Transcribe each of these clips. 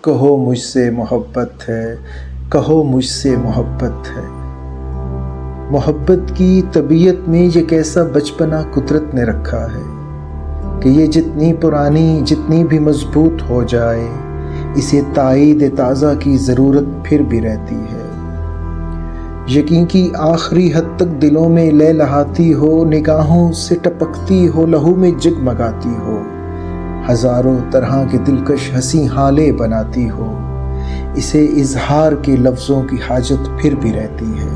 कहो मुझसे मोहब्बत है, कहो मुझसे मोहब्बत है। मोहब्बत की तबीयत में ये कैसा बचपना कुदरत ने रखा है कि ये जितनी पुरानी जितनी भी मजबूत हो जाए, इसे ताईद ताज़ा की ज़रूरत फिर भी रहती है। यकीन की आखिरी हद तक दिलों में लहलहाती हो, निगाहों से टपकती हो, लहू में जगमगाती हो, हज़ारों तरह के दिलकश हंसी हाले बनाती हो। इसे इजहार के लफ्ज़ों की हाजत फिर भी रहती है।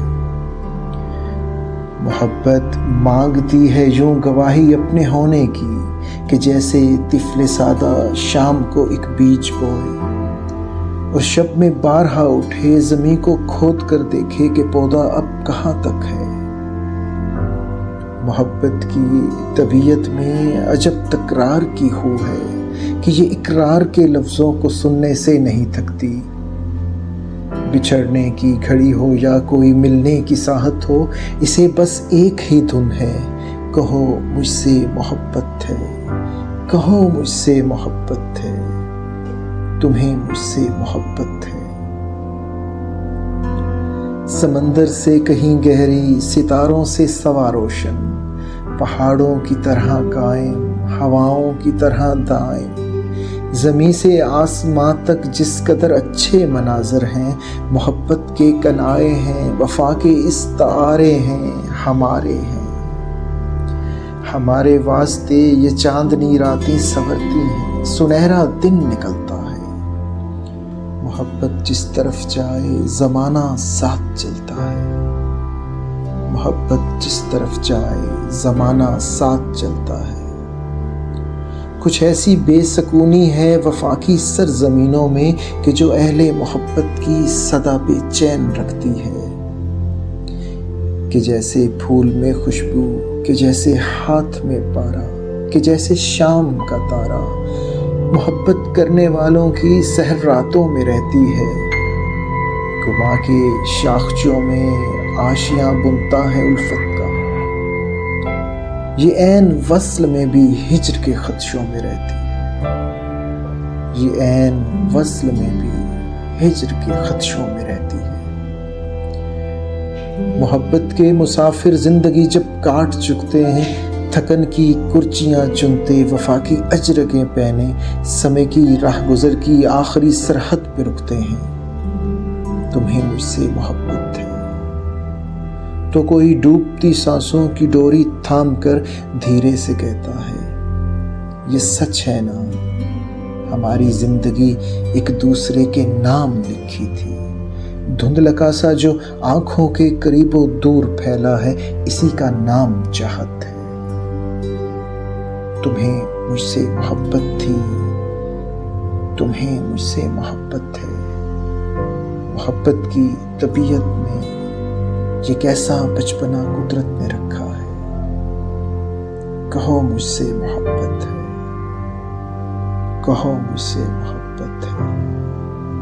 मोहब्बत मांगती है यूं गवाही अपने होने की कि जैसे तिफले सादा शाम को एक बीज बोए और शब में बारहा उठे, ज़मीं को खोद कर देखे कि पौधा अब कहाँ तक है। मोहब्बत की तबीयत में अजब तकरार की हो है कि ये इकरार के लफ्ज़ों को सुनने से नहीं थकती। बिछड़ने की घड़ी हो या कोई मिलने की साहत हो, इसे बस एक ही धुन है, कहो मुझसे मोहब्बत है, कहो मुझसे मोहब्बत है, तुम्हें मुझसे मोहब्बत है। समंदर से कहीं गहरी, सितारों से सवा रोशन, पहाड़ों की तरह कायम, हवाओं की तरह दायम, ज़मीं से आसमां तक जिस कदर अच्छे मनाजर हैं, मोहब्बत के कनाए हैं, वफा के इस्तारे हैं, हमारे हैं। हमारे वास्ते ये चांदनी रातें संवरती हैं, सुनहरा दिन निकलता है। मोहब्बत जिस तरफ जाए ज़माना साथ चलता है, मोहब्बत जिस तरफ जाए ज़माना साथ चलता है। कुछ ऐसी बेसकूनी है वफा की सरजमीनों में कि जो अहले मोहब्बत की सदा बेचैन रखती है। कि जैसे फूल में खुशबू, कि जैसे हाथ में पारा, कि जैसे शाम का तारा, मोहब्बत करने वालों की सहर रातों में रहती है। गुमा के शाखचों में आशियां बुनता है उल्फत का, ये ऐन वस्ल में भी हिज्र के खदशों में रहती है। ये ऐन वस्ल में भी हिज्र के खदशों में रहती है। मोहब्बत के मुसाफिर जिंदगी जब काट चुकते हैं, थकन की कुर्चियां चुनते, वफा की अजरकें पहने, समय की राह गुजर की आखिरी सरहद पे रुकते हैं। तुम्हें मुझसे मोहब्बत है तो कोई डूबती सांसों की डोरी थाम कर धीरे से कहता है, ये सच है ना, हमारी जिंदगी एक दूसरे के नाम लिखी थी। धुंधलका सा जो आंखों के करीबों दूर फैला है, इसी का नाम चाहत है। तुम्हें मुझसे मोहब्बत थी, तुम्हें मुझसे मोहब्बत है। मोहब्बत की तबीयत में ये कैसा बचपना कुदरत ने रखा है, कहो मुझसे मोहब्बत है, कहो मुझसे मोहब्बत है।